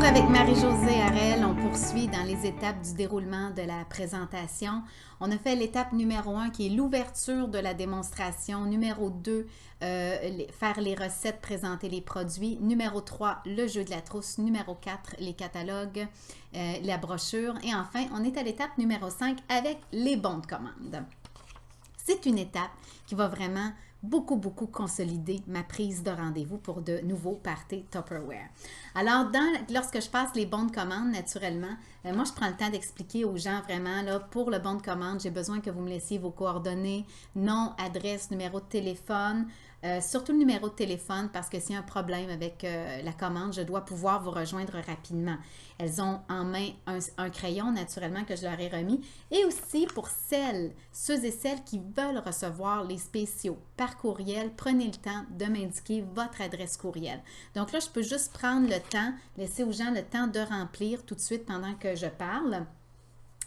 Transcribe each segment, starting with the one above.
Bonjour, avec Marie-Josée Harel, on poursuit dans les étapes du déroulement de la présentation. On a fait l'étape numéro 1 qui est l'ouverture de la démonstration. Numéro 2, faire les recettes, présenter les produits. Numéro 3, le jeu de la trousse. Numéro 4, les catalogues, la brochure. Et enfin, on est à l'étape numéro 5 avec les bons de commande. C'est une étape qui va vraiment beaucoup consolider ma prise de rendez-vous pour de nouveaux parties Tupperware. Alors, lorsque je passe les bons de commande, naturellement, moi, je prends le temps d'expliquer aux gens vraiment, là, pour le bon de commande, j'ai besoin que vous me laissiez vos coordonnées, nom, adresse, numéro de téléphone, surtout le numéro de téléphone parce que s'il y a un problème avec la commande, je dois pouvoir vous rejoindre rapidement. Elles ont en main un crayon, naturellement, que je leur ai remis. Et aussi, pour ceux et celles qui veulent recevoir les spéciaux par courriel, prenez le temps de m'indiquer votre adresse courriel. Donc là, je peux juste prendre le temps, laisser aux gens le temps de remplir tout de suite pendant que je parle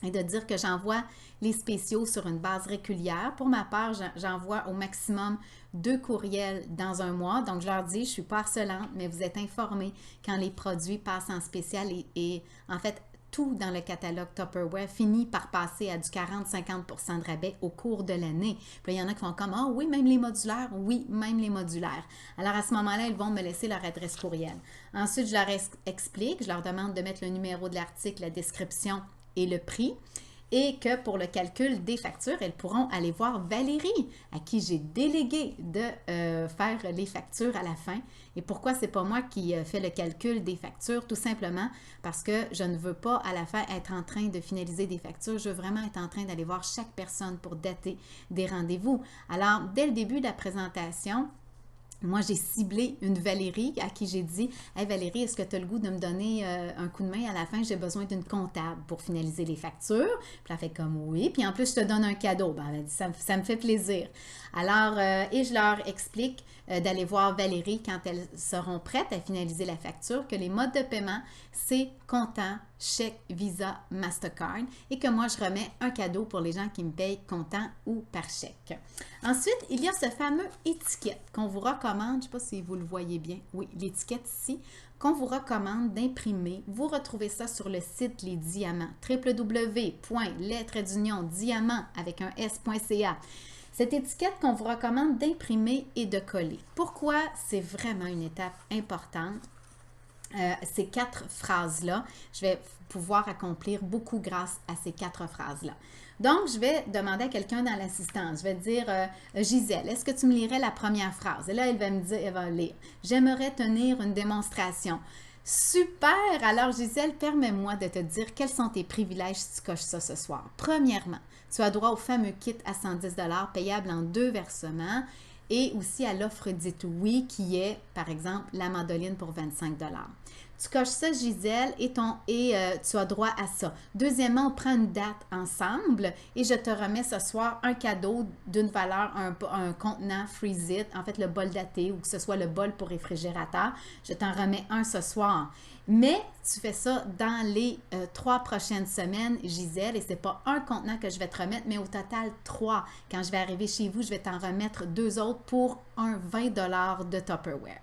et de dire que j'envoie les spéciaux sur une base régulière. Pour ma part, j'envoie au maximum 2 courriels dans un mois. Donc, je leur dis, je ne suis pas harcelante, mais vous êtes informés quand les produits passent en spécial et en fait, tout dans le catalogue Tupperware finit par passer à du 40-50% de rabais au cours de l'année. Puis il y en a qui font comme « Ah oui, même les modulaires? » Oui, même les modulaires. Alors à ce moment-là, ils vont me laisser leur adresse courriel. Ensuite, je leur explique, je leur demande de mettre le numéro de l'article, la description et le prix. Et que pour le calcul des factures, elles pourront aller voir Valérie, à qui j'ai délégué de faire les factures à la fin. Et pourquoi c'est pas moi qui fais le calcul des factures? Tout simplement parce que je ne veux pas à la fin être en train de finaliser des factures. Je veux vraiment être en train d'aller voir chaque personne pour dater des rendez-vous. Alors, dès le début de la présentation, moi, j'ai ciblé une Valérie à qui j'ai dit « Hey Valérie, est-ce que tu as le goût de me donner un coup de main à la fin? J'ai besoin d'une comptable pour finaliser les factures. » Puis elle fait comme « Oui. » Puis en plus, je te donne un cadeau. Ben, elle a dit « Ça me fait plaisir. » Alors, et je leur explique d'aller voir Valérie quand elles seront prêtes à finaliser la facture, que les modes de paiement, c'est comptant, chèque, Visa, Mastercard et que moi, je remets un cadeau pour les gens qui me payent comptant ou par chèque. Ensuite, il y a ce fameux étiquette qu'on vous recommande, je ne sais pas si vous le voyez bien, oui, l'étiquette ici, qu'on vous recommande d'imprimer. Vous retrouvez ça sur le site Les Diamants, www.les-diamants avec un s.ca. Cette étiquette qu'on vous recommande d'imprimer et de coller. Pourquoi c'est vraiment une étape importante? Ces 4 phrases-là, je vais pouvoir accomplir beaucoup grâce à ces 4 phrases-là. Donc, je vais demander à quelqu'un dans l'assistance, je vais dire Gisèle, est-ce que tu me lirais la première phrase? Et là, elle va me dire, elle va lire, j'aimerais tenir une démonstration. Super! Alors, Gisèle, permets-moi de te dire quels sont tes privilèges si tu coches ça ce soir. Premièrement, tu as droit au fameux kit à 110 $ payable en 2 versements et aussi à l'offre dite oui qui est, par exemple, la mandoline pour 25 $. Tu coches ça, Gisèle, et tu as droit à ça. Deuxièmement, on prend une date ensemble et je te remets ce soir un cadeau d'une valeur, un contenant Freeze It, en fait le bol daté ou que ce soit le bol pour réfrigérateur. Je t'en remets un ce soir. Mais tu fais ça dans les 3 prochaines semaines, Gisèle, et ce n'est pas un contenant que je vais te remettre, mais au total 3. Quand je vais arriver chez vous, je vais t'en remettre 2 autres pour un 20 $ de Tupperware.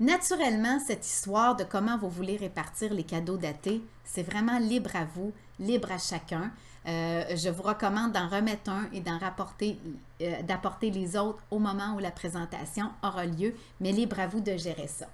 Naturellement, cette histoire de comment vous voulez répartir les cadeaux datés, c'est vraiment libre à vous, libre à chacun. Je vous recommande d'en remettre un et d'apporter les autres au moment où la présentation aura lieu, mais libre à vous de gérer ça.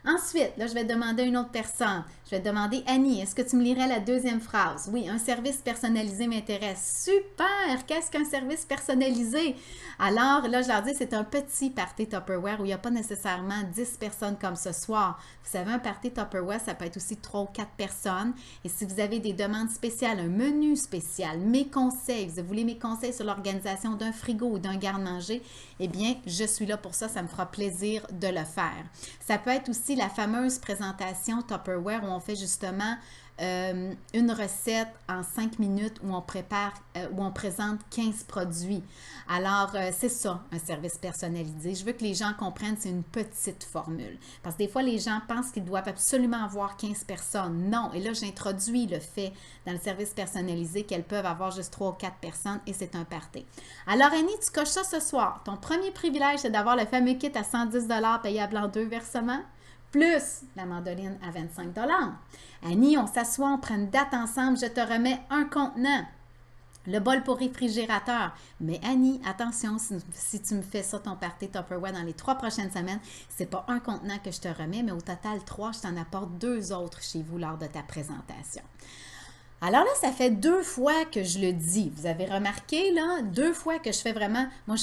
Ensuite, là, je vais demander à une autre personne. Je vais demander, Annie, est-ce que tu me lirais la deuxième phrase? Oui, un service personnalisé m'intéresse. Super! Qu'est-ce qu'un service personnalisé? Alors, là, je leur dis, c'est un petit party Tupperware où il n'y a pas nécessairement 10 personnes comme ce soir. Vous savez, un party Tupperware, ça peut être aussi 3 ou 4 personnes. Et si vous avez des demandes spéciales, un menu spécial, mes conseils, vous voulez mes conseils sur l'organisation d'un frigo ou d'un garde-manger, eh bien, je suis là pour ça. Ça me fera plaisir de le faire. Ça peut être aussi la fameuse présentation Tupperware où on fait justement une recette en 5 minutes où on présente 15 produits. Alors, c'est ça, un service personnalisé. Je veux que les gens comprennent que c'est une petite formule. Parce que des fois, les gens pensent qu'ils doivent absolument avoir 15 personnes. Non. Et là, j'introduis le fait dans le service personnalisé qu'elles peuvent avoir juste 3 ou 4 personnes et c'est un party. Alors, Annie, tu coches ça ce soir. Ton premier privilège, c'est d'avoir le fameux kit à 110 $ payable en 2 versements. plus la mandoline à 25 $. Annie, on s'assoit, on prend une date ensemble, je te remets un contenant. Le bol pour réfrigérateur. Mais Annie, attention, si tu me fais ça, ton party Tupperware dans les 3 prochaines semaines, c'est pas un contenant que je te remets, mais au total 3, je t'en apporte 2 autres chez vous lors de ta présentation. Alors là, ça fait 2 fois que je le dis. Vous avez remarqué, là, 2 fois que je fais vraiment... Moi,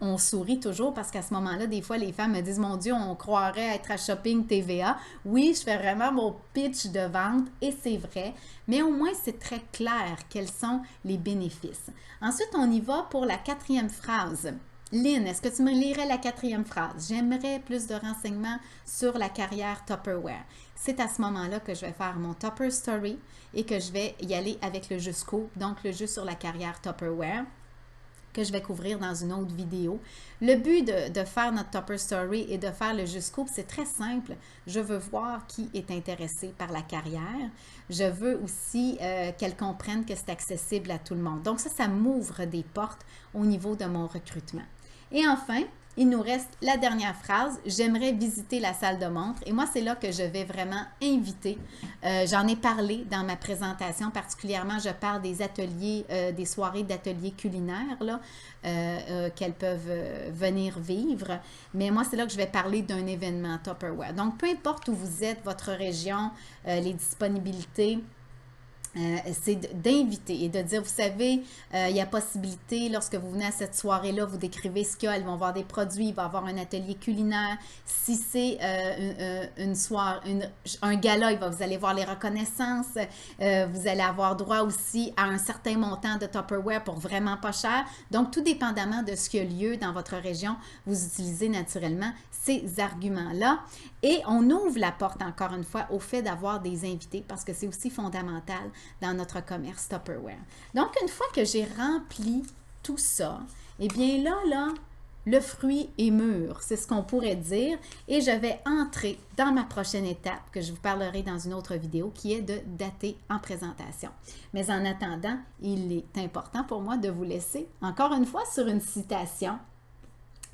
on sourit toujours parce qu'à ce moment-là, des fois, les femmes me disent « Mon Dieu, on croirait être à Shopping TVA. » Oui, je fais vraiment mon pitch de vente et c'est vrai, mais au moins, c'est très clair quels sont les bénéfices. Ensuite, on y va pour la 4e phrase. Lynn, est-ce que tu me lirais la 4e phrase? J'aimerais plus de renseignements sur la carrière Tupperware. C'est à ce moment-là que je vais faire mon Tupper Story et que je vais y aller avec le jeu Scoop, donc le jeu sur la carrière Tupperware, que je vais couvrir dans une autre vidéo. Le but de faire notre Tupper Story et de faire le jeu Scoop, c'est très simple. Je veux voir qui est intéressé par la carrière. Je veux aussi qu'elle comprenne que c'est accessible à tout le monde. Donc ça m'ouvre des portes au niveau de mon recrutement. Et enfin, il nous reste la dernière phrase. J'aimerais visiter la salle de montre. Et moi, c'est là que je vais vraiment inviter. J'en ai parlé dans ma présentation, particulièrement, je parle des ateliers, des soirées d'ateliers culinaires là, qu'elles peuvent venir vivre. Mais moi, c'est là que je vais parler d'un événement Tupperware. Donc, peu importe où vous êtes, votre région, les disponibilités, c'est d'inviter et de dire, vous savez, il y a possibilité, lorsque vous venez à cette soirée-là, vous décrivez ce qu'il y a, elles vont voir des produits, il va y avoir un atelier culinaire. Si c'est une soirée, un gala, vous allez voir les reconnaissances, vous allez avoir droit aussi à un certain montant de Tupperware pour vraiment pas cher. Donc, tout dépendamment de ce qui a lieu dans votre région, vous utilisez naturellement ces arguments-là. Et on ouvre la porte, encore une fois, au fait d'avoir des invités parce que c'est aussi fondamental dans notre commerce Tupperware. Donc, une fois que j'ai rempli tout ça, eh bien là, le fruit est mûr, c'est ce qu'on pourrait dire, et je vais entrer dans ma prochaine étape que je vous parlerai dans une autre vidéo qui est de dater en présentation. Mais en attendant, il est important pour moi de vous laisser encore une fois sur une citation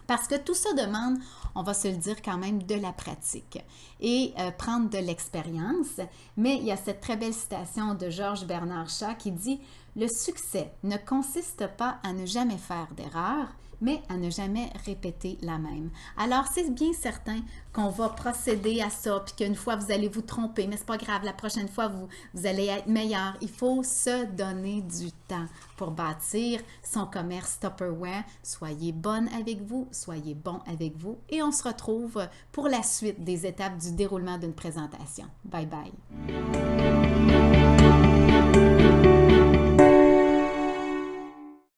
parce que tout ça demande, on va se le dire quand même, de la pratique et prendre de l'expérience. Mais il y a cette très belle citation de Georges Bernard Shaw qui dit « Le succès ne consiste pas à ne jamais faire d'erreur, mais à ne jamais répéter la même. » Alors, c'est bien certain qu'on va procéder à ça, puis qu'une fois, vous allez vous tromper, mais c'est pas grave, la prochaine fois, vous allez être meilleur. Il faut se donner du temps pour bâtir son commerce Tupperware. Soyez bonne avec vous, soyez bon avec vous, et on se retrouve pour la suite des étapes du déroulement d'une présentation. Bye bye!